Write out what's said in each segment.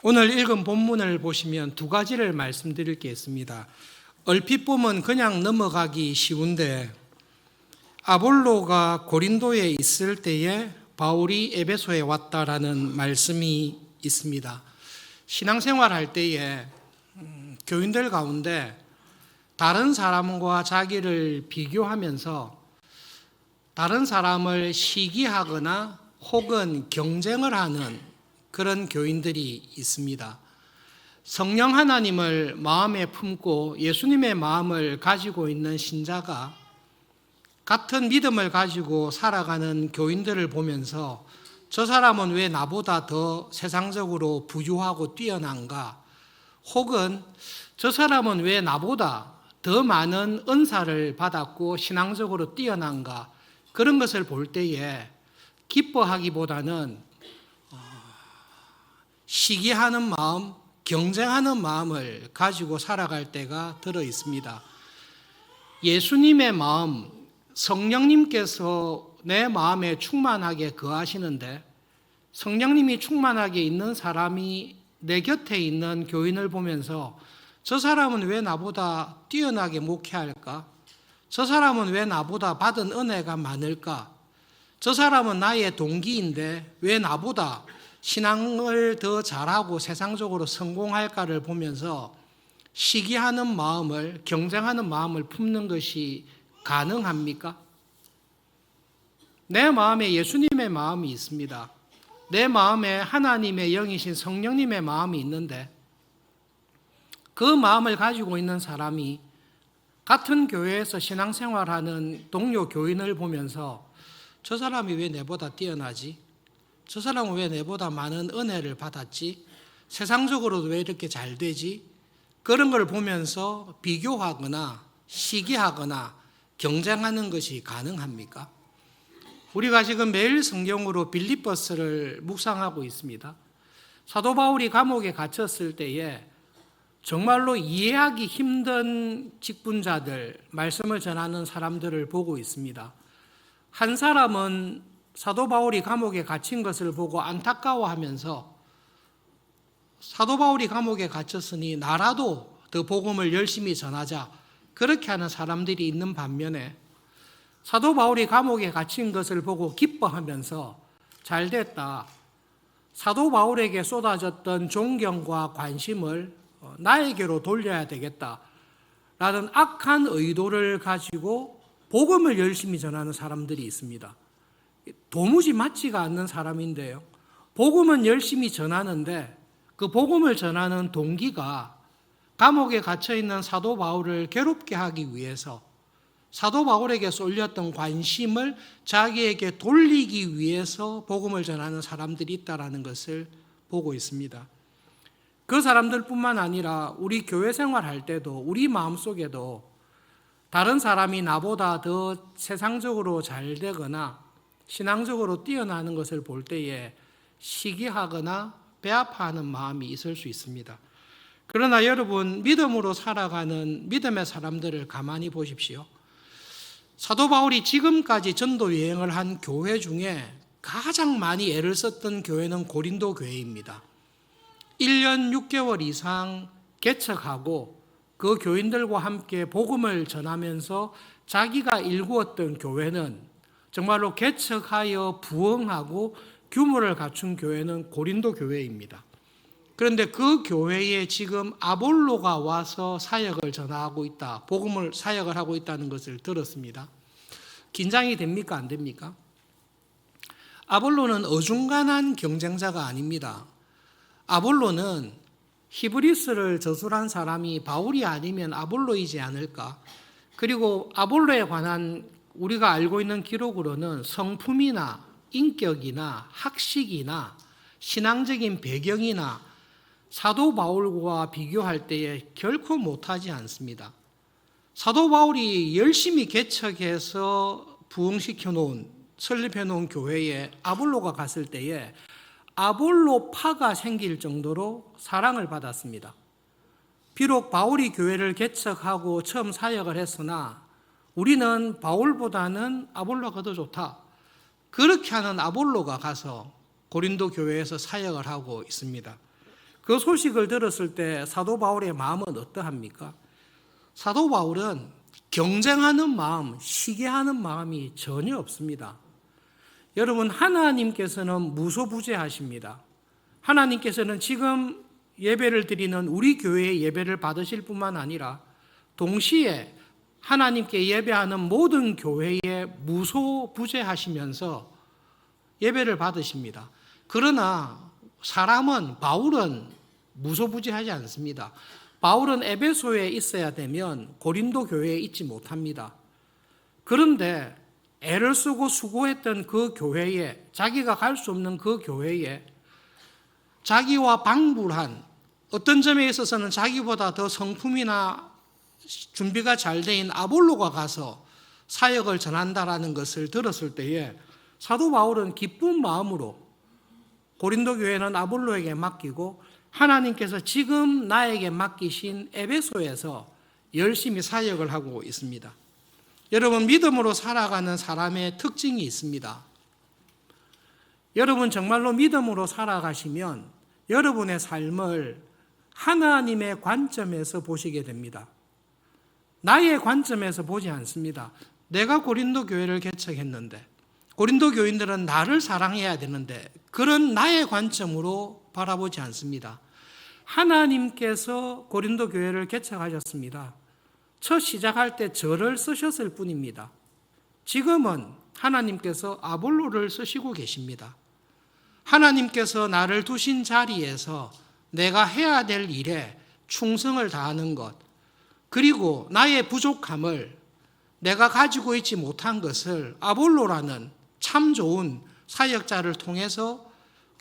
오늘 읽은 본문을 보시면 두 가지를 말씀드릴 게 있습니다. 얼핏 보면 그냥 넘어가기 쉬운데 아볼로가 고린도에 있을 때에 바울이 에베소에 왔다라는 말씀이 있습니다. 신앙생활 할 때에 교인들 가운데 다른 사람과 자기를 비교하면서 다른 사람을 시기하거나 혹은 경쟁을 하는 그런 교인들이 있습니다. 성령 하나님을 마음에 품고 예수님의 마음을 가지고 있는 신자가 같은 믿음을 가지고 살아가는 교인들을 보면서 저 사람은 왜 나보다 더 세상적으로 부유하고 뛰어난가? 혹은 저 사람은 왜 나보다 더 많은 은사를 받았고 신앙적으로 뛰어난가? 그런 것을 볼 때에 기뻐하기보다는 시기하는 마음, 경쟁하는 마음을 가지고 살아갈 때가 들어 있습니다. 예수님의 마음, 성령님께서 내 마음에 충만하게 거하시는데 성령님이 충만하게 있는 사람이 내 곁에 있는 교인을 보면서 저 사람은 왜 나보다 뛰어나게 목회할까? 저 사람은 왜 나보다 받은 은혜가 많을까? 저 사람은 나의 동기인데 왜 나보다 신앙을 더 잘하고 세상적으로 성공할까를 보면서 시기하는 마음을, 경쟁하는 마음을 품는 것이 가능합니까? 내 마음에 예수님의 마음이 있습니다. 내 마음에 하나님의 영이신 성령님의 마음이 있는데 그 마음을 가지고 있는 사람이 같은 교회에서 신앙생활하는 동료 교인을 보면서 저 사람이 왜 내보다 뛰어나지? 저 사람은 왜 내보다 많은 은혜를 받았지? 세상적으로도 왜 이렇게 잘 되지? 그런 걸 보면서 비교하거나 시기하거나 경쟁하는 것이 가능합니까? 우리가 지금 매일 성경으로 빌립보서를 묵상하고 있습니다. 사도 바울이 감옥에 갇혔을 때에 정말로 이해하기 힘든 직분자들, 말씀을 전하는 사람들을 보고 있습니다. 한 사람은 사도 바울이 감옥에 갇힌 것을 보고 안타까워하면서 사도 바울이 감옥에 갇혔으니 나라도 더 복음을 열심히 전하자, 그렇게 하는 사람들이 있는 반면에 사도 바울이 감옥에 갇힌 것을 보고 기뻐하면서 잘됐다, 사도 바울에게 쏟아졌던 존경과 관심을 나에게로 돌려야 되겠다 라는 악한 의도를 가지고 복음을 열심히 전하는 사람들이 있습니다. 도무지 맞지가 않는 사람인데요, 복음은 열심히 전하는데 그 복음을 전하는 동기가 감옥에 갇혀있는 사도 바울을 괴롭게 하기 위해서 사도 바울에게 쏠렸던 관심을 자기에게 돌리기 위해서 복음을 전하는 사람들이 있다는 것을 보고 있습니다. 그 사람들뿐만 아니라 우리 교회 생활할 때도 우리 마음속에도 다른 사람이 나보다 더 세상적으로 잘 되거나 신앙적으로 뛰어나는 것을 볼 때에 시기하거나 배아파하는 마음이 있을 수 있습니다. 그러나 여러분, 믿음으로 살아가는 믿음의 사람들을 가만히 보십시오. 사도 바울이 지금까지 전도 여행을 한 교회 중에 가장 많이 애를 썼던 교회는 고린도 교회입니다. 1년 6개월 이상 개척하고 그 교인들과 함께 복음을 전하면서 자기가 일구었던 교회는 정말로 개척하여 부흥하고 규모를 갖춘 교회는 고린도 교회입니다. 그런데 그 교회에 지금 아볼로가 와서 사역을 전하고 있다, 복음을 사역을 하고 있다는 것을 들었습니다. 긴장이 됩니까? 안 됩니까? 아볼로는 어중간한 경쟁자가 아닙니다. 아볼로는 히브리스를 저술한 사람이 바울이 아니면 아볼로이지 않을까? 그리고 아볼로에 관한 우리가 알고 있는 기록으로는 성품이나 인격이나 학식이나 신앙적인 배경이나 사도 바울과 비교할 때에 결코 못하지 않습니다. 사도 바울이 열심히 개척해서 부흥시켜 놓은, 설립해 놓은 교회에 아볼로가 갔을 때에 아볼로파가 생길 정도로 사랑을 받았습니다. 비록 바울이 교회를 개척하고 처음 사역을 했으나 우리는 바울보다는 아볼로가 더 좋다, 그렇게 하는 아볼로가 가서 고린도 교회에서 사역을 하고 있습니다. 그 소식을 들었을 때 사도 바울의 마음은 어떠합니까? 사도 바울은 경쟁하는 마음, 시기하는 마음이 전혀 없습니다. 여러분, 하나님께서는 무소부재하십니다. 하나님께서는 지금 예배를 드리는 우리 교회의 예배를 받으실 뿐만 아니라 동시에 하나님께 예배하는 모든 교회에 무소부재하시면서 예배를 받으십니다. 그러나 바울은 무소부재하지 않습니다. 바울은 에베소에 있어야 되면 고린도 교회에 있지 못합니다. 그런데 애를 쓰고 수고했던 그 교회에, 자기가 갈 수 없는 그 교회에 자기와 방불한, 어떤 점에 있어서는 자기보다 더 성품이나 준비가 잘 된 아볼로가 가서 사역을 전한다라는 것을 들었을 때에 사도 바울은 기쁜 마음으로 고린도 교회는 아볼로에게 맡기고 하나님께서 지금 나에게 맡기신 에베소에서 열심히 사역을 하고 있습니다. 여러분, 믿음으로 살아가는 사람의 특징이 있습니다. 여러분 정말로 믿음으로 살아가시면 여러분의 삶을 하나님의 관점에서 보시게 됩니다. 나의 관점에서 보지 않습니다. 내가 고린도 교회를 개척했는데 고린도 교인들은 나를 사랑해야 되는데 그런 나의 관점으로 바라보지 않습니다. 하나님께서 고린도 교회를 개척하셨습니다. 첫 시작할 때 저를 쓰셨을 뿐입니다. 지금은 하나님께서 아볼로를 쓰시고 계십니다. 하나님께서 나를 두신 자리에서 내가 해야 될 일에 충성을 다하는 것, 그리고 나의 부족함을, 내가 가지고 있지 못한 것을 아볼로라는 참 좋은 사역자를 통해서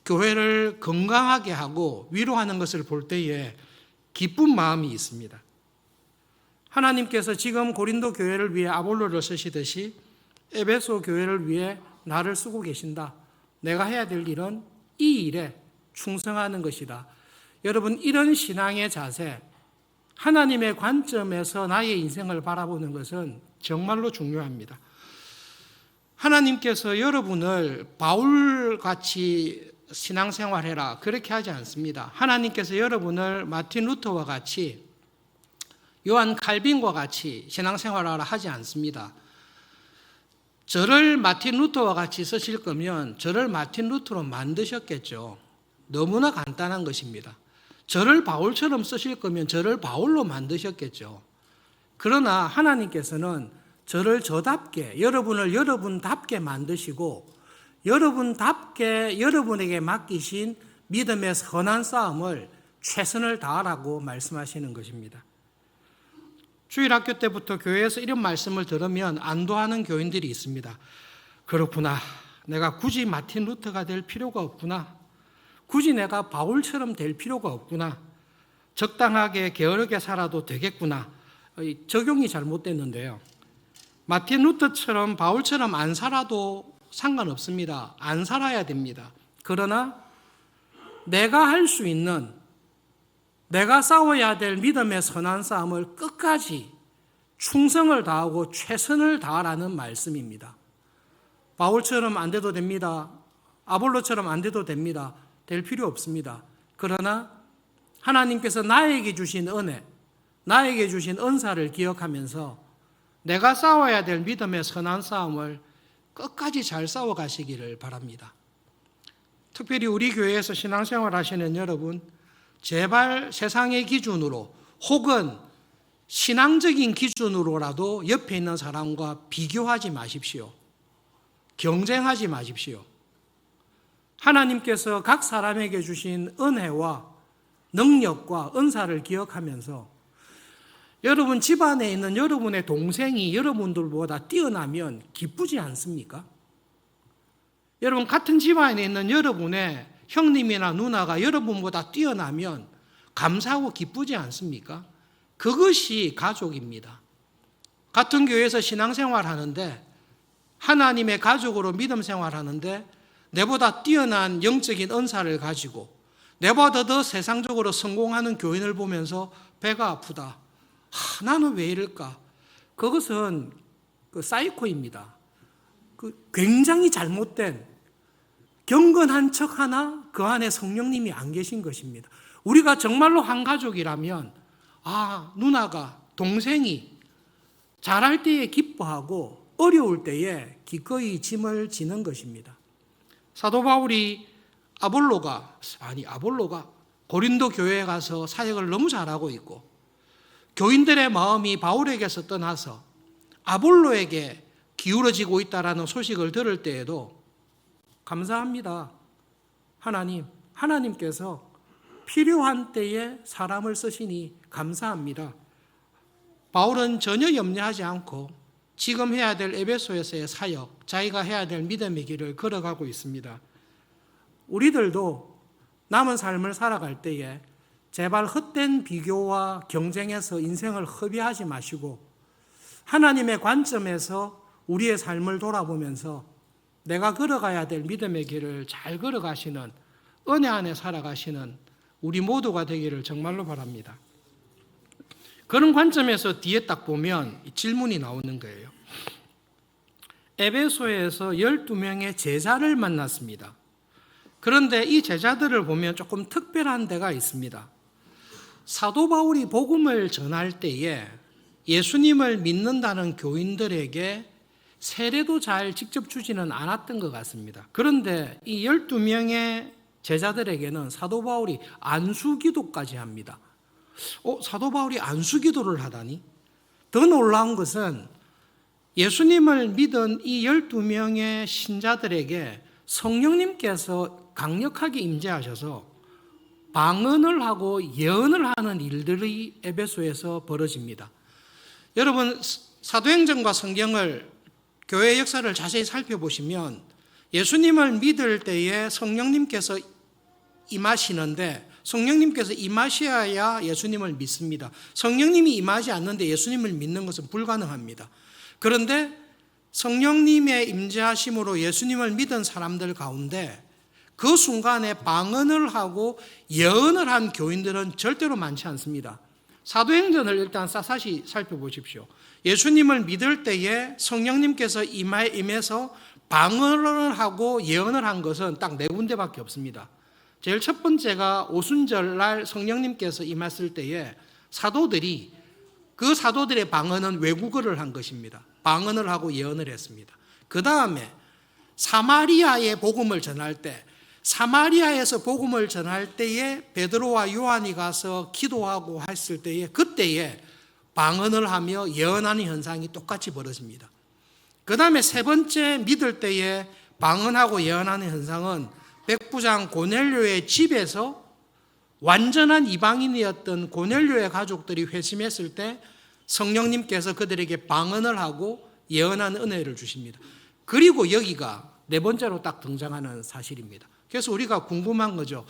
교회를 건강하게 하고 위로하는 것을 볼 때에 기쁜 마음이 있습니다. 하나님께서 지금 고린도 교회를 위해 아볼로를 쓰시듯이 에베소 교회를 위해 나를 쓰고 계신다. 내가 해야 될 일은 이 일에 충성하는 것이다. 여러분, 이런 신앙의 자세, 하나님의 관점에서 나의 인생을 바라보는 것은 정말로 중요합니다. 하나님께서 여러분을 바울같이 신앙생활해라 그렇게 하지 않습니다. 하나님께서 여러분을 마틴 루터와 같이, 요한 칼빈과 같이 신앙생활하라 하지 않습니다. 저를 마틴 루터와 같이 쓰실 거면 저를 마틴 루터로 만드셨겠죠. 너무나 간단한 것입니다. 저를 바울처럼 쓰실 거면 저를 바울로 만드셨겠죠. 그러나 하나님께서는 저를 저답게, 여러분을 여러분답게 만드시고 여러분답게 여러분에게 맡기신 믿음의 선한 싸움을 최선을 다하라고 말씀하시는 것입니다. 주일학교 때부터 교회에서 이런 말씀을 들으면 안도하는 교인들이 있습니다. 그렇구나. 내가 굳이 마틴 루터가 될 필요가 없구나. 굳이 내가 바울처럼 될 필요가 없구나. 적당하게 게으르게 살아도 되겠구나. 적용이 잘못됐는데요. 마틴 루터처럼 바울처럼 안 살아도 상관없습니다. 안 살아야 됩니다. 그러나 내가 할 수 있는, 내가 싸워야 될 믿음의 선한 싸움을 끝까지 충성을 다하고 최선을 다하라는 말씀입니다. 바울처럼 안 돼도 됩니다. 아볼로처럼 안 돼도 됩니다. 될 필요 없습니다. 그러나 하나님께서 나에게 주신 은혜, 나에게 주신 은사를 기억하면서 내가 싸워야 될 믿음의 선한 싸움을 끝까지 잘 싸워가시기를 바랍니다. 특별히 우리 교회에서 신앙생활 하시는 여러분, 제발 세상의 기준으로 혹은 신앙적인 기준으로라도 옆에 있는 사람과 비교하지 마십시오. 경쟁하지 마십시오. 하나님께서 각 사람에게 주신 은혜와 능력과 은사를 기억하면서 여러분 집안에 있는 여러분의 동생이 여러분들보다 뛰어나면 기쁘지 않습니까? 여러분 같은 집안에 있는 여러분의 형님이나 누나가 여러분보다 뛰어나면 감사하고 기쁘지 않습니까? 그것이 가족입니다. 같은 교회에서 신앙생활 하는데, 하나님의 가족으로 믿음 생활하는데 내보다 뛰어난 영적인 은사를 가지고 내보다 더 세상적으로 성공하는 교인을 보면서 배가 아프다. 나는 왜 이럴까? 그것은 사이코입니다. 굉장히 잘못된 경건한 척 하나 그 안에 성령님이 안 계신 것입니다. 우리가 정말로 한 가족이라면 누나가 동생이 잘할 때에 기뻐하고 어려울 때에 기꺼이 짐을 지는 것입니다. 사도 바울이 아볼로가 고린도 교회에 가서 사역을 너무 잘하고 있고 교인들의 마음이 바울에게서 떠나서 아볼로에게 기울어지고 있다라는 소식을 들을 때에도 감사합니다. 하나님께서 필요한 때에 사람을 쓰시니 감사합니다. 바울은 전혀 염려하지 않고 지금 해야 될 에베소에서의 사역, 자기가 해야 될 믿음의 길을 걸어가고 있습니다. 우리들도 남은 삶을 살아갈 때에 제발 헛된 비교와 경쟁에서 인생을 허비하지 마시고 하나님의 관점에서 우리의 삶을 돌아보면서 내가 걸어가야 될 믿음의 길을 잘 걸어가시는 은혜 안에 살아가시는 우리 모두가 되기를 정말로 바랍니다. 그런 관점에서 뒤에 딱 보면 질문이 나오는 거예요. 에베소에서 12명의 제자를 만났습니다. 그런데 이 제자들을 보면 조금 특별한 데가 있습니다. 사도 바울이 복음을 전할 때에 예수님을 믿는다는 교인들에게 세례도 잘 직접 주지는 않았던 것 같습니다. 그런데 이 12명의 제자들에게는 사도 바울이 안수기도까지 합니다. 사도 바울이 안수기도를 하다니? 더 놀라운 것은 예수님을 믿은 이 12명의 신자들에게 성령님께서 강력하게 임재하셔서 방언을 하고 예언을 하는 일들이 에베소에서 벌어집니다. 여러분, 사도행전과 성경을 교회 역사를 자세히 살펴보시면 예수님을 믿을 때에 성령님께서 임하시는데 성령님께서 임하셔야 예수님을 믿습니다. 성령님이 임하지 않는데 예수님을 믿는 것은 불가능합니다. 그런데 성령님의 임재하심으로 예수님을 믿은 사람들 가운데 그 순간에 방언을 하고 예언을 한 교인들은 절대로 많지 않습니다. 사도행전을 일단 샅샅이 살펴보십시오. 예수님을 믿을 때에 성령님께서 임해서 방언을 하고 예언을 한 것은 딱 4군데밖에 없습니다. 제일 첫 번째가 오순절 날 성령님께서 임했을 때에 사도들이 그 사도들의 방언은 외국어를 한 것입니다. 방언을 하고 예언을 했습니다. 그 다음에 사마리아에 복음을 전할 때 사마리아에서 복음을 전할 때에 베드로와 요한이 가서 기도하고 했을 때에 그때에 방언을 하며 예언하는 현상이 똑같이 벌어집니다. 그 다음에 세 번째 믿을 때에 방언하고 예언하는 현상은 백부장 고넬료의 집에서 완전한 이방인이었던 고넬료의 가족들이 회심했을 때 성령님께서 그들에게 방언을 하고 예언하는 은혜를 주십니다. 그리고 여기가 4번째로 딱 등장하는 사실입니다. 그래서 우리가 궁금한 거죠.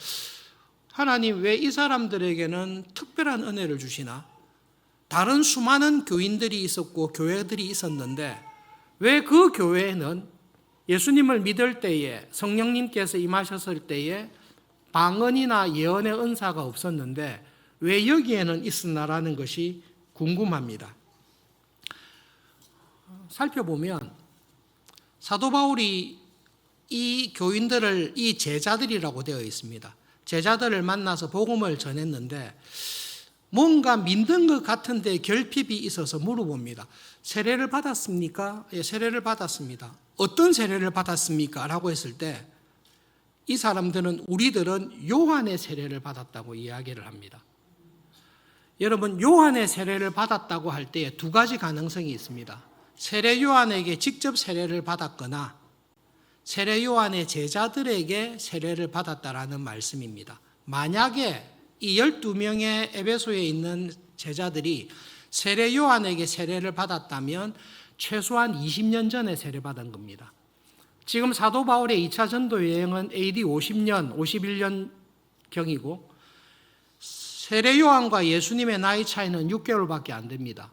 하나님 왜 이 사람들에게는 특별한 은혜를 주시나? 다른 수많은 교인들이 있었고 교회들이 있었는데 왜 그 교회에는 예수님을 믿을 때에 성령님께서 임하셨을 때에 방언이나 예언의 은사가 없었는데 왜 여기에는 있었나라는 것이 궁금합니다. 살펴보면 사도 바울이 이 교인들을 이 제자들이라고 되어 있습니다. 제자들을 만나서 복음을 전했는데 뭔가 믿는 것 같은데 결핍이 있어서 물어봅니다. 세례를 받았습니까? 예, 세례를 받았습니다. 어떤 세례를 받았습니까? 라고 했을 때 이 사람들은 우리들은 요한의 세례를 받았다고 이야기를 합니다. 여러분, 요한의 세례를 받았다고 할 때에 2가지 가능성이 있습니다. 세례 요한에게 직접 세례를 받았거나 세례 요한의 제자들에게 세례를 받았다라는 말씀입니다. 만약에 이 12명의 에베소에 있는 제자들이 세례 요한에게 세례를 받았다면 최소한 20년 전에 세례받은 겁니다. 지금 사도 바울의 2차 전도 여행은 AD 50년, 51년경이고 세례 요한과 예수님의 나이 차이는 6개월밖에 안 됩니다.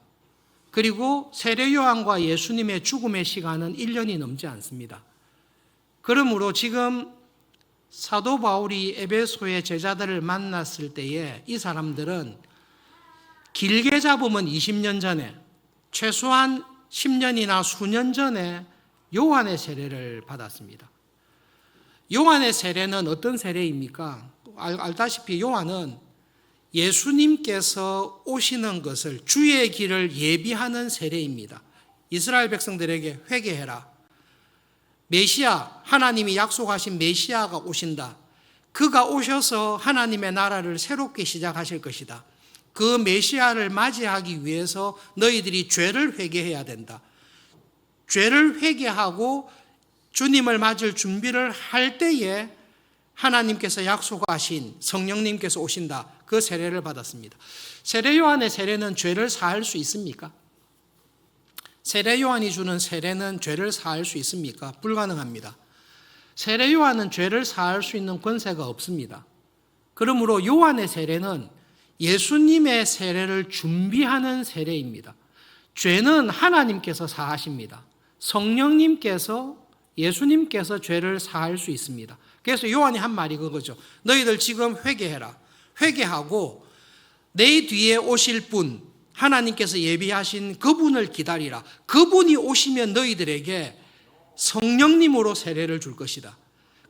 그리고 세례 요한과 예수님의 죽음의 시간은 1년이 넘지 않습니다. 그러므로 지금 사도 바울이 에베소의 제자들을 만났을 때에 이 사람들은 길게 잡으면 20년 전에 최소한 10년이나 수년 전에 요한의 세례를 받았습니다. 요한의 세례는 어떤 세례입니까? 알다시피 요한은 예수님께서 오시는 것을, 주의 길을 예비하는 세례입니다. 이스라엘 백성들에게 회개해라. 메시아, 하나님이 약속하신 메시아가 오신다. 그가 오셔서 하나님의 나라를 새롭게 시작하실 것이다. 그 메시아를 맞이하기 위해서 너희들이 죄를 회개해야 된다. 죄를 회개하고 주님을 맞을 준비를 할 때에 하나님께서 약속하신 성령님께서 오신다. 그 세례를 받았습니다. 세례 요한의 세례는 죄를 사할 수 있습니까? 세례 요한이 주는 세례는 죄를 사할 수 있습니까? 불가능합니다. 세례 요한은 죄를 사할 수 있는 권세가 없습니다. 그러므로 요한의 세례는 예수님의 세례를 준비하는 세례입니다. 죄는 하나님께서 사하십니다. 성령님께서, 예수님께서 죄를 사할 수 있습니다. 그래서 요한이 한 말이 그거죠. 너희들 지금 회개해라. 회개하고 내 뒤에 오실 분, 하나님께서 예비하신 그분을 기다리라. 그분이 오시면 너희들에게 성령님으로 세례를 줄 것이다.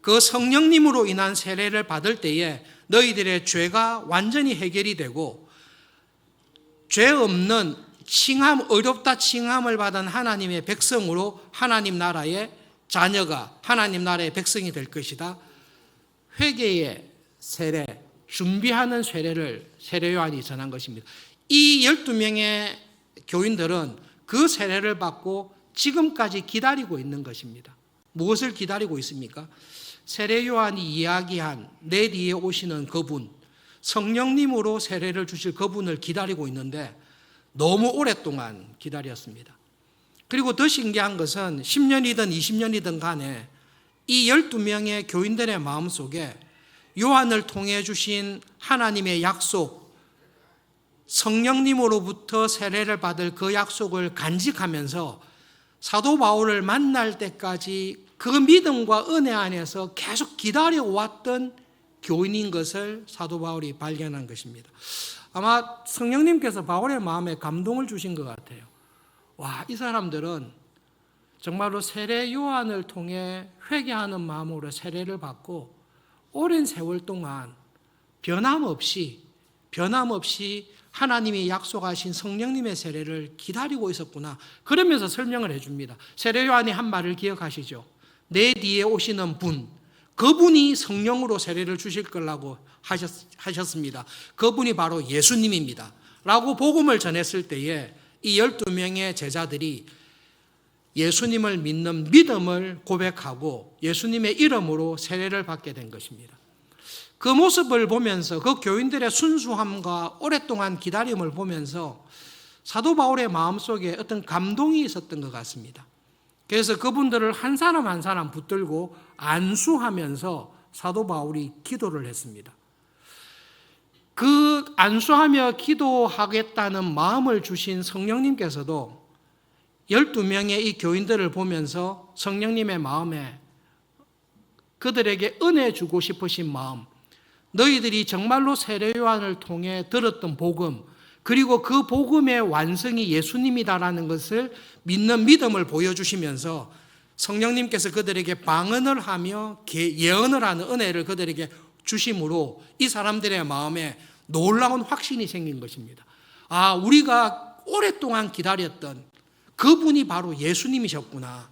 그 성령님으로 인한 세례를 받을 때에 너희들의 죄가 완전히 해결이 되고 죄 없는 칭함, 의롭다 칭함을 받은 하나님의 백성으로 하나님 나라의 자녀가, 하나님 나라의 백성이 될 것이다. 회개의 세례, 준비하는 세례를 세례 요한이 전한 것입니다. 이 12명의 교인들은 그 세례를 받고 지금까지 기다리고 있는 것입니다. 무엇을 기다리고 있습니까? 세례 요한이 이야기한 내 뒤에 오시는 그분, 성령님으로 세례를 주실 그분을 기다리고 있는데 너무 오랫동안 기다렸습니다. 그리고 더 신기한 것은 10년이든 20년이든 간에 이 12명의 교인들의 마음속에 요한을 통해 주신 하나님의 약속, 성령님으로부터 세례를 받을 그 약속을 간직하면서 사도 바울을 만날 때까지 그 믿음과 은혜 안에서 계속 기다려왔던 교인인 것을 사도 바울이 발견한 것입니다. 아마 성령님께서 바울의 마음에 감동을 주신 것 같아요. 와, 이 사람들은 정말로 세례 요한을 통해 회개하는 마음으로 세례를 받고 오랜 세월 동안 변함없이 하나님이 약속하신 성령님의 세례를 기다리고 있었구나. 그러면서 설명을 해줍니다. 세례 요한이 한 말을 기억하시죠? 내 뒤에 오시는 분, 그분이 성령으로 세례를 주실 거라고 하셨습니다. 그분이 바로 예수님입니다. 라고 복음을 전했을 때에 이 12명의 제자들이 예수님을 믿는 믿음을 고백하고 예수님의 이름으로 세례를 받게 된 것입니다. 그 모습을 보면서, 그 교인들의 순수함과 오랫동안 기다림을 보면서 사도 바울의 마음속에 어떤 감동이 있었던 것 같습니다. 그래서 그분들을 한 사람 한 사람 붙들고 안수하면서 사도 바울이 기도를 했습니다. 그 안수하며 기도하겠다는 마음을 주신 성령님께서도 12명의 이 교인들을 보면서 성령님의 마음에 그들에게 은혜 주고 싶으신 마음, 너희들이 정말로 세례 요한을 통해 들었던 복음, 그리고 그 복음의 완성이 예수님이다라는 것을 믿는 믿음을 보여주시면서 성령님께서 그들에게 방언을 하며 예언을 하는 은혜를 그들에게 주심으로 이 사람들의 마음에 놀라운 확신이 생긴 것입니다. 아, 우리가 오랫동안 기다렸던 그분이 바로 예수님이셨구나.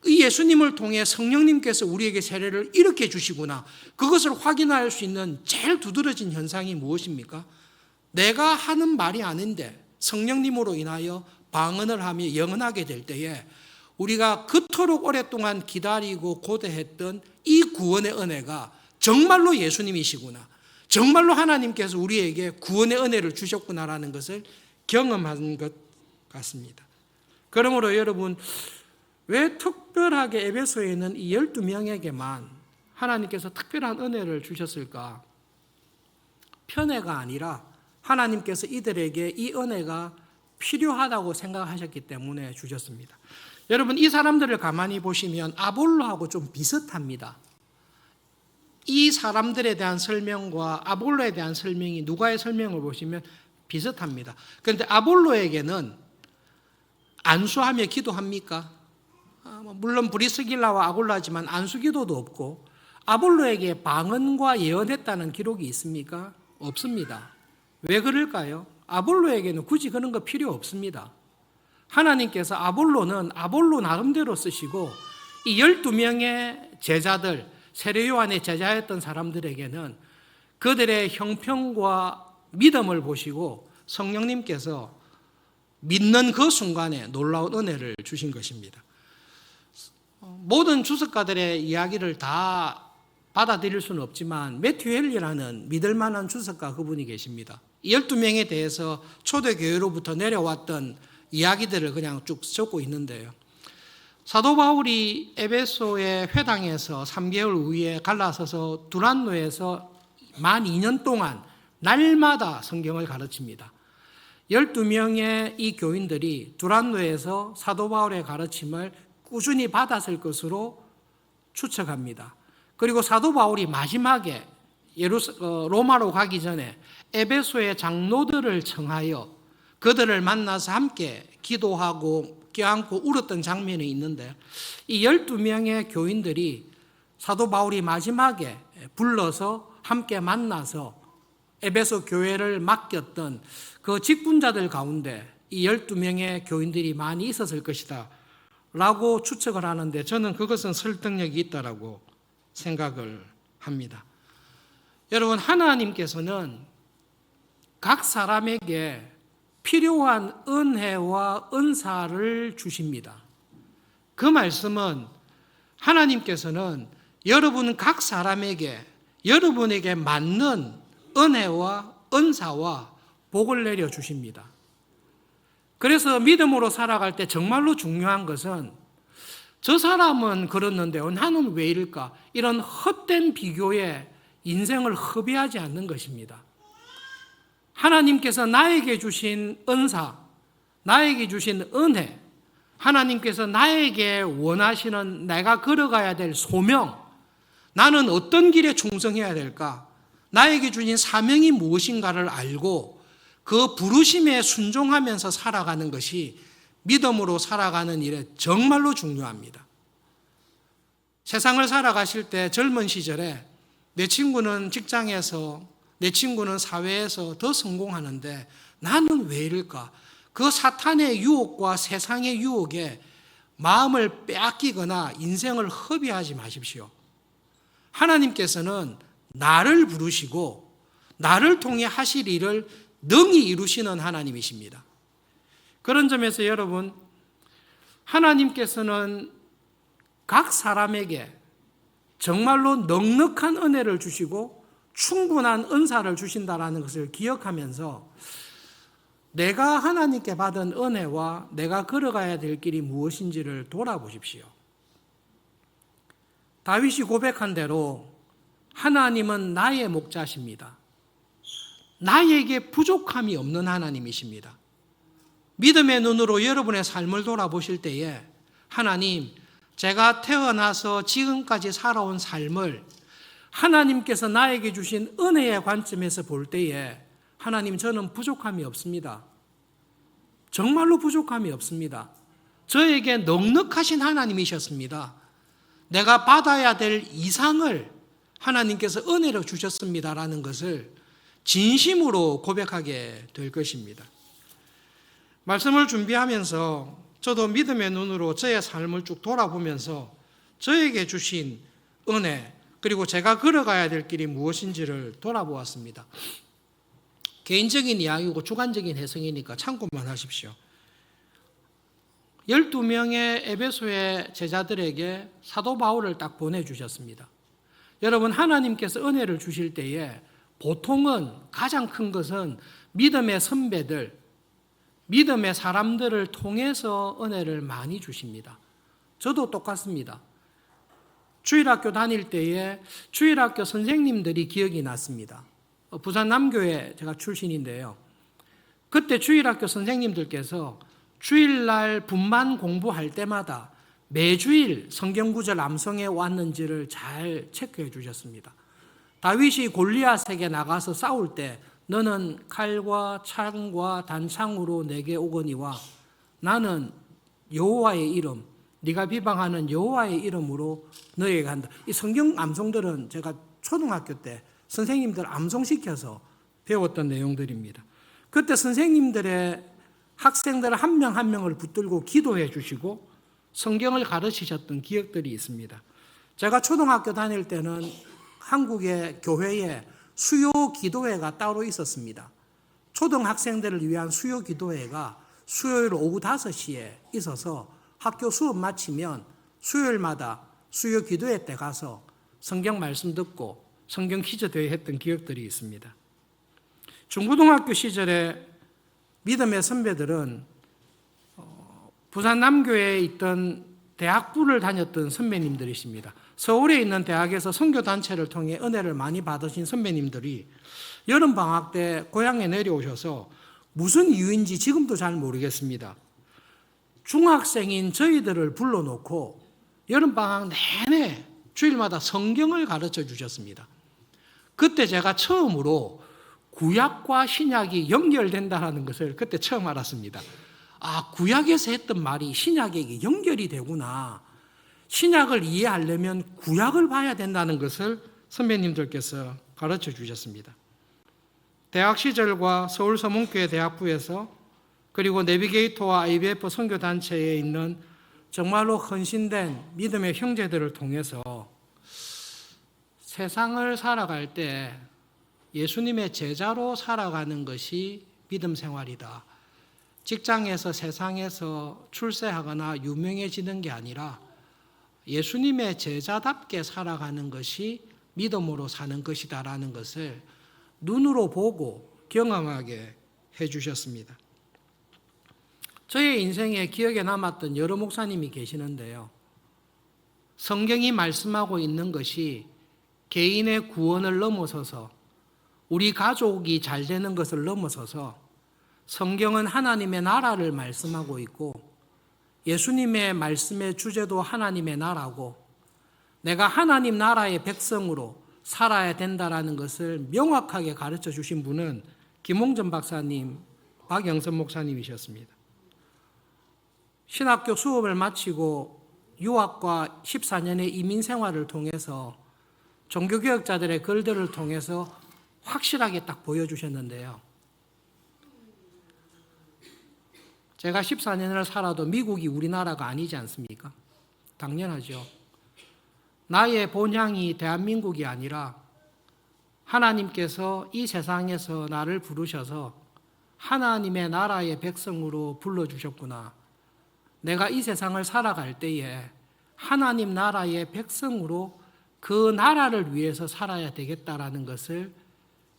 이 예수님을 통해 성령님께서 우리에게 세례를 이렇게 주시구나. 그것을 확인할 수 있는 제일 두드러진 현상이 무엇입니까? 내가 하는 말이 아닌데 성령님으로 인하여 방언을 하며 영언하게 될 때에 우리가 그토록 오랫동안 기다리고 고대했던 이 구원의 은혜가 정말로 예수님이시구나. 정말로 하나님께서 우리에게 구원의 은혜를 주셨구나라는 것을 경험한 것 같습니다. 그러므로 여러분, 왜 특별하게 에베소에는 이 12명에게만 하나님께서 특별한 은혜를 주셨을까? 편애가 아니라 하나님께서 이들에게 이 은혜가 필요하다고 생각하셨기 때문에 주셨습니다. 여러분, 이 사람들을 가만히 보시면 아볼로하고 좀 비슷합니다. 이 사람들에 대한 설명과 아볼로에 대한 설명이 누가의 설명을 보시면 비슷합니다. 그런데 아볼로에게는 안수하며 기도합니까? 물론 브리스길라와 아굴라지만 안수기도도 없고 아볼로에게 방언과 예언했다는 기록이 있습니까? 없습니다. 왜 그럴까요? 아볼로에게는 굳이 그런 거 필요 없습니다. 하나님께서 아볼로는 아볼로 나름대로 쓰시고 이 12명의 제자들, 세례 요한의 제자였던 사람들에게는 그들의 형편과 믿음을 보시고 성령님께서 믿는 그 순간에 놀라운 은혜를 주신 것입니다. 모든 주석가들의 이야기를 다 받아들일 수는 없지만 매튜 헨리라는 믿을 만한 주석가 그분이 계십니다. 12명에 대해서 초대교회로부터 내려왔던 이야기들을 그냥 쭉 적고 있는데요. 사도 바울이 에베소의 회당에서 3개월 후에 갈라서서 두란노에서 만 2년 동안 날마다 성경을 가르칩니다. 12명의 이 교인들이 두란노에서 사도 바울의 가르침을 꾸준히 받았을 것으로 추측합니다. 그리고 사도 바울이 마지막에 로마로 가기 전에 에베소의 장로들을 청하여 그들을 만나서 함께 기도하고 껴안고 울었던 장면이 있는데 이 12명의 교인들이 사도 바울이 마지막에 불러서 함께 만나서 에베소 교회를 맡겼던 그 직분자들 가운데 이 12명의 교인들이 많이 있었을 것이다 라고 추측을 하는데 저는 그것은 설득력이 있다라고 생각을 합니다. 여러분, 하나님께서는 각 사람에게 필요한 은혜와 은사를 주십니다. 그 말씀은 하나님께서는 여러분 각 사람에게 여러분에게 맞는 은혜와 은사와 복을 내려주십니다. 그래서 믿음으로 살아갈 때 정말로 중요한 것은 저 사람은 그렇는데 나는 왜 이럴까? 이런 헛된 비교에 인생을 허비하지 않는 것입니다. 하나님께서 나에게 주신 은사, 나에게 주신 은혜, 하나님께서 나에게 원하시는 내가 걸어가야 될 소명, 나는 어떤 길에 충성해야 될까? 나에게 주신 사명이 무엇인가를 알고 그 부르심에 순종하면서 살아가는 것이 믿음으로 살아가는 일에 정말로 중요합니다. 세상을 살아가실 때 젊은 시절에 내 친구는 직장에서, 내 친구는 사회에서 더 성공하는데 나는 왜 이럴까? 그 사탄의 유혹과 세상의 유혹에 마음을 빼앗기거나 인생을 허비하지 마십시오. 하나님께서는 나를 부르시고 나를 통해 하실 일을 능히 이루시는 하나님이십니다. 그런 점에서 여러분, 하나님께서는 각 사람에게 정말로 넉넉한 은혜를 주시고 충분한 은사를 주신다라는 것을 기억하면서 내가 하나님께 받은 은혜와 내가 걸어가야 될 길이 무엇인지를 돌아보십시오. 다윗이 고백한 대로 하나님은 나의 목자십니다. 나에게 부족함이 없는 하나님이십니다. 믿음의 눈으로 여러분의 삶을 돌아보실 때에 하나님, 제가 태어나서 지금까지 살아온 삶을 하나님께서 나에게 주신 은혜의 관점에서 볼 때에 하나님, 저는 부족함이 없습니다. 정말로 부족함이 없습니다. 저에게 넉넉하신 하나님이셨습니다. 내가 받아야 될 이상을 하나님께서 은혜로 주셨습니다라는 것을 진심으로 고백하게 될 것입니다. 말씀을 준비하면서 저도 믿음의 눈으로 저의 삶을 쭉 돌아보면서 저에게 주신 은혜, 그리고 제가 걸어가야 될 길이 무엇인지를 돌아보았습니다. 개인적인 이야기고 주관적인 해석이니까 참고만 하십시오. 12명의 에베소의 제자들에게 사도 바울을 딱 보내주셨습니다. 여러분, 하나님께서 은혜를 주실 때에 보통은 가장 큰 것은 믿음의 선배들, 믿음의 사람들을 통해서 은혜를 많이 주십니다. 저도 똑같습니다. 주일학교 다닐 때에 주일학교 선생님들이 기억이 났습니다. 부산 남교회 제가 출신인데요. 그때 주일학교 선생님들께서 주일날 분만 공부할 때마다 매주일 성경구절 암송해 왔는지를 잘 체크해 주셨습니다. 다윗이 골리앗에게 나가서 싸울 때 너는 칼과 창과 단창으로 내게 오거니와 나는 여호와의 이름 네가 비방하는 여호와의 이름으로 너에게 한다. 이 성경 암송들은 제가 초등학교 때 선생님들 암송시켜서 배웠던 내용들입니다. 그때 선생님들의 학생들 한 명 한 명을 붙들고 기도해 주시고 성경을 가르치셨던 기억들이 있습니다. 제가 초등학교 다닐 때는 한국의 교회에 수요 기도회가 따로 있었습니다. 초등학생들을 위한 수요 기도회가 수요일 오후 5시에 있어서 학교 수업 마치면 수요일마다 수요 기도회 때 가서 성경 말씀 듣고 성경 퀴즈 대회 했던 기억들이 있습니다. 중고등학교 시절에 믿음의 선배들은 부산 남교에 있던 대학부를 다녔던 선배님들이십니다. 서울에 있는 대학에서 선교단체를 통해 은혜를 많이 받으신 선배님들이 여름방학 때 고향에 내려오셔서 무슨 이유인지 지금도 잘 모르겠습니다. 중학생인 저희들을 불러놓고 여름방학 내내 주일마다 성경을 가르쳐 주셨습니다. 그때 제가 처음으로 구약과 신약이 연결된다는 것을 그때 처음 알았습니다. 아, 구약에서 했던 말이 신약에게 연결이 되구나. 신약을 이해하려면 구약을 봐야 된다는 것을 선배님들께서 가르쳐 주셨습니다. 대학 시절과 서울 서문교회 대학부에서 그리고 내비게이터와 IBF 선교단체에 있는 정말로 헌신된 믿음의 형제들을 통해서 세상을 살아갈 때 예수님의 제자로 살아가는 것이 믿음 생활이다. 직장에서 세상에서 출세하거나 유명해지는 게 아니라 예수님의 제자답게 살아가는 것이 믿음으로 사는 것이다라는 것을 눈으로 보고 경험하게 해주셨습니다. 저의 인생에 기억에 남았던 여러 목사님이 계시는데요. 성경이 말씀하고 있는 것이 개인의 구원을 넘어서서 우리 가족이 잘 되는 것을 넘어서서 성경은 하나님의 나라를 말씀하고 있고 예수님의 말씀의 주제도 하나님의 나라고 내가 하나님 나라의 백성으로 살아야 된다라는 것을 명확하게 가르쳐 주신 분은 김홍전 박사님, 박영선 목사님이셨습니다. 신학교 수업을 마치고 유학과 14년의 이민 생활을 통해서 종교개혁자들의 글들을 통해서 확실하게 딱 보여주셨는데요. 제가 14년을 살아도 미국이 우리나라가 아니지 않습니까? 당연하죠. 나의 본향이 대한민국이 아니라 하나님께서 이 세상에서 나를 부르셔서 하나님의 나라의 백성으로 불러주셨구나. 내가 이 세상을 살아갈 때에 하나님 나라의 백성으로 그 나라를 위해서 살아야 되겠다라는 것을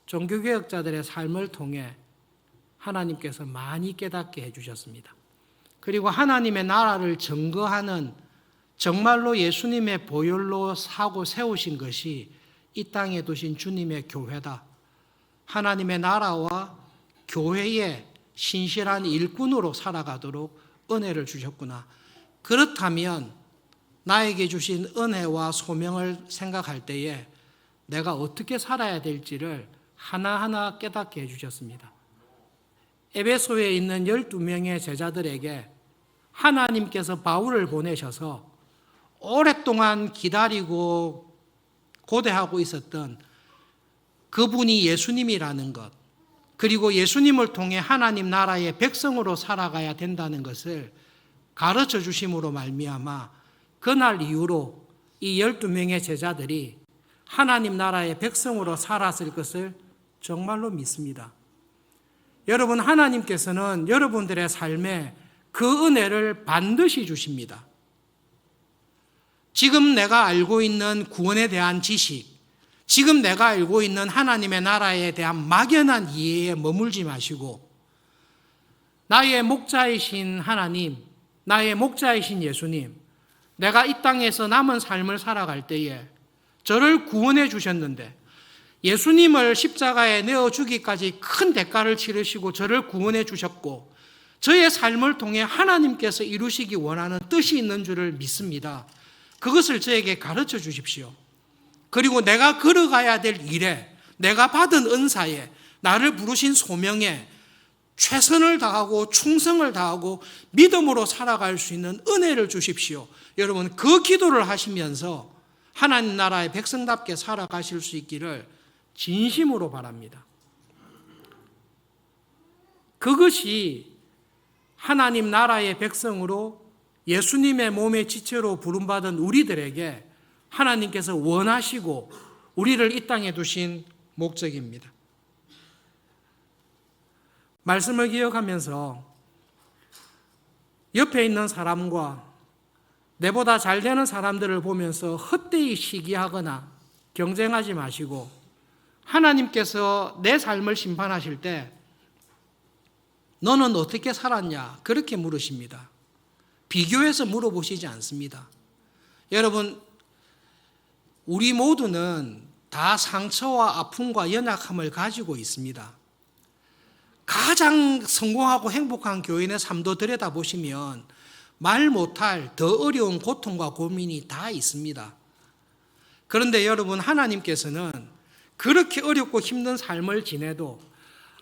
종교개혁자들의 삶을 통해 하나님께서 많이 깨닫게 해주셨습니다. 그리고 하나님의 나라를 증거하는 정말로 예수님의 보혈로 사고 세우신 것이 이 땅에 두신 주님의 교회다. 하나님의 나라와 교회의 신실한 일꾼으로 살아가도록 은혜를 주셨구나. 그렇다면 나에게 주신 은혜와 소명을 생각할 때에 내가 어떻게 살아야 될지를 하나하나 깨닫게 해주셨습니다. 에베소에 있는 12명의 제자들에게 하나님께서 바울을 보내셔서 오랫동안 기다리고 고대하고 있었던 그분이 예수님이라는 것, 그리고 예수님을 통해 하나님 나라의 백성으로 살아가야 된다는 것을 가르쳐 주심으로 말미암아 그날 이후로 이 12명의 제자들이 하나님 나라의 백성으로 살았을 것을 정말로 믿습니다. 여러분, 하나님께서는 여러분들의 삶에 그 은혜를 반드시 주십니다. 지금 내가 알고 있는 구원에 대한 지식, 지금 내가 알고 있는 하나님의 나라에 대한 막연한 이해에 머물지 마시고 나의 목자이신 하나님, 나의 목자이신 예수님, 내가 이 땅에서 남은 삶을 살아갈 때에 저를 구원해 주셨는데 예수님을 십자가에 내어 주기까지 큰 대가를 치르시고 저를 구원해 주셨고 저의 삶을 통해 하나님께서 이루시기 원하는 뜻이 있는 줄을 믿습니다. 그것을 저에게 가르쳐 주십시오. 그리고 내가 걸어가야 될 일에, 내가 받은 은사에, 나를 부르신 소명에 최선을 다하고 충성을 다하고 믿음으로 살아갈 수 있는 은혜를 주십시오. 여러분, 그 기도를 하시면서 하나님 나라의 백성답게 살아가실 수 있기를 진심으로 바랍니다. 그것이 하나님 나라의 백성으로 예수님의 몸의 지체로 부름받은 우리들에게 하나님께서 원하시고 우리를 이 땅에 두신 목적입니다. 말씀을 기억하면서 옆에 있는 사람과 내보다 잘 되는 사람들을 보면서 헛되이 시기하거나 경쟁하지 마시고 하나님께서 내 삶을 심판하실 때 너는 어떻게 살았냐? 그렇게 물으십니다. 비교해서 물어보시지 않습니다. 여러분, 우리 모두는 다 상처와 아픔과 연약함을 가지고 있습니다. 가장 성공하고 행복한 교인의 삶도 들여다보시면 말 못할 더 어려운 고통과 고민이 다 있습니다. 그런데 여러분, 하나님께서는 그렇게 어렵고 힘든 삶을 지내도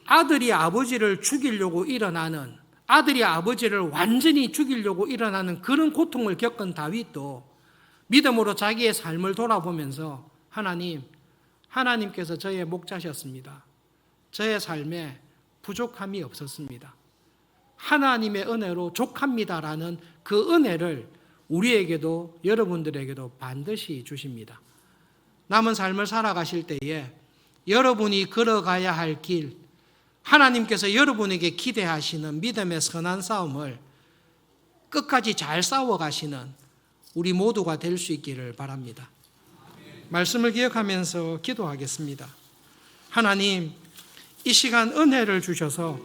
아들이 아버지를 죽이려고 일어나는, 아들이 아버지를 완전히 죽이려고 일어나는 그런 고통을 겪은 다윗도 믿음으로 자기의 삶을 돌아보면서 하나님께서 저의 목자셨습니다. 저의 삶에 부족함이 없었습니다. 하나님의 은혜로 족합니다라는 그 은혜를 우리에게도 여러분들에게도 반드시 주십니다. 남은 삶을 살아가실 때에 여러분이 걸어가야 할 길, 하나님께서 여러분에게 기대하시는 믿음의 선한 싸움을 끝까지 잘 싸워가시는 우리 모두가 될 수 있기를 바랍니다. 말씀을 기억하면서 기도하겠습니다. 하나님, 이 시간 은혜를 주셔서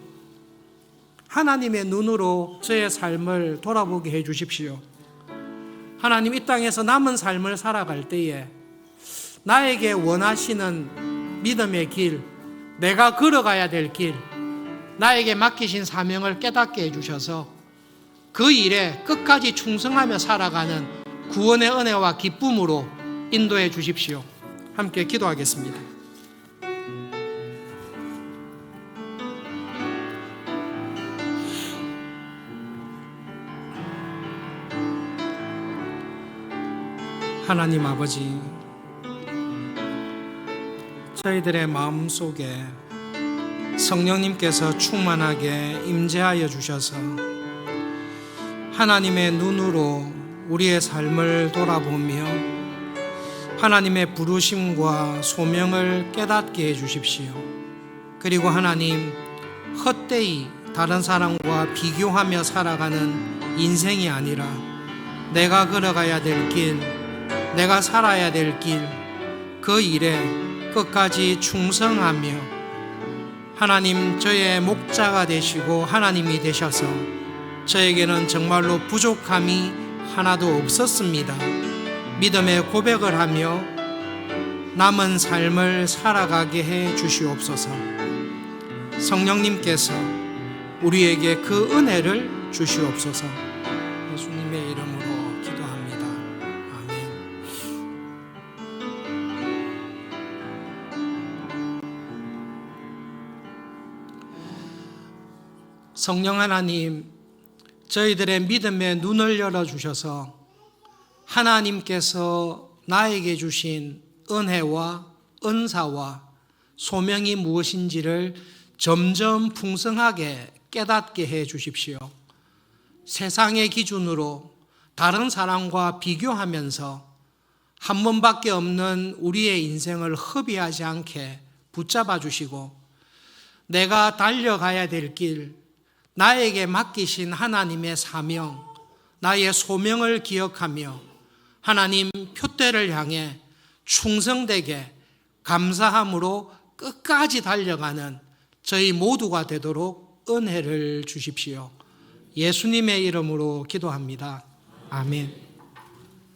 하나님의 눈으로 저의 삶을 돌아보게 해 주십시오. 하나님, 이 땅에서 남은 삶을 살아갈 때에 나에게 원하시는 믿음의 길, 내가 걸어가야 될 길, 나에게 맡기신 사명을 깨닫게 해주셔서 그 일에 끝까지 충성하며 살아가는 구원의 은혜와 기쁨으로 인도해 주십시오. 함께 기도하겠습니다. 하나님 아버지, 저희들의 마음속에 성령님께서 충만하게 임재하여 주셔서 하나님의 눈으로 우리의 삶을 돌아보며 하나님의 부르심과 소명을 깨닫게 해 주십시오. 그리고 하나님, 헛되이 다른 사람과 비교하며 살아가는 인생이 아니라 내가 걸어가야 될 길, 내가 살아야 될 길, 그 일에 끝까지 충성하며 하나님, 저의 목자가 되시고 하나님이 되셔서 저에게는 정말로 부족함이 하나도 없었습니다. 믿음의 고백을 하며 남은 삶을 살아가게 해 주시옵소서. 성령님께서 우리에게 그 은혜를 주시옵소서. 예수님의 이름으로 기도합니다. 아멘. 성령 하나님, 저희들의 믿음의 눈을 열어주셔서 하나님께서 나에게 주신 은혜와 은사와 소명이 무엇인지를 점점 풍성하게 깨닫게 해 주십시오. 세상의 기준으로 다른 사람과 비교하면서 한 번밖에 없는 우리의 인생을 허비하지 않게 붙잡아 주시고 내가 달려가야 될 길, 나에게 맡기신 하나님의 사명, 나의 소명을 기억하며 하나님 표대를 향해 충성되게 감사함으로 끝까지 달려가는 저희 모두가 되도록 은혜를 주십시오. 예수님의 이름으로 기도합니다. 아멘.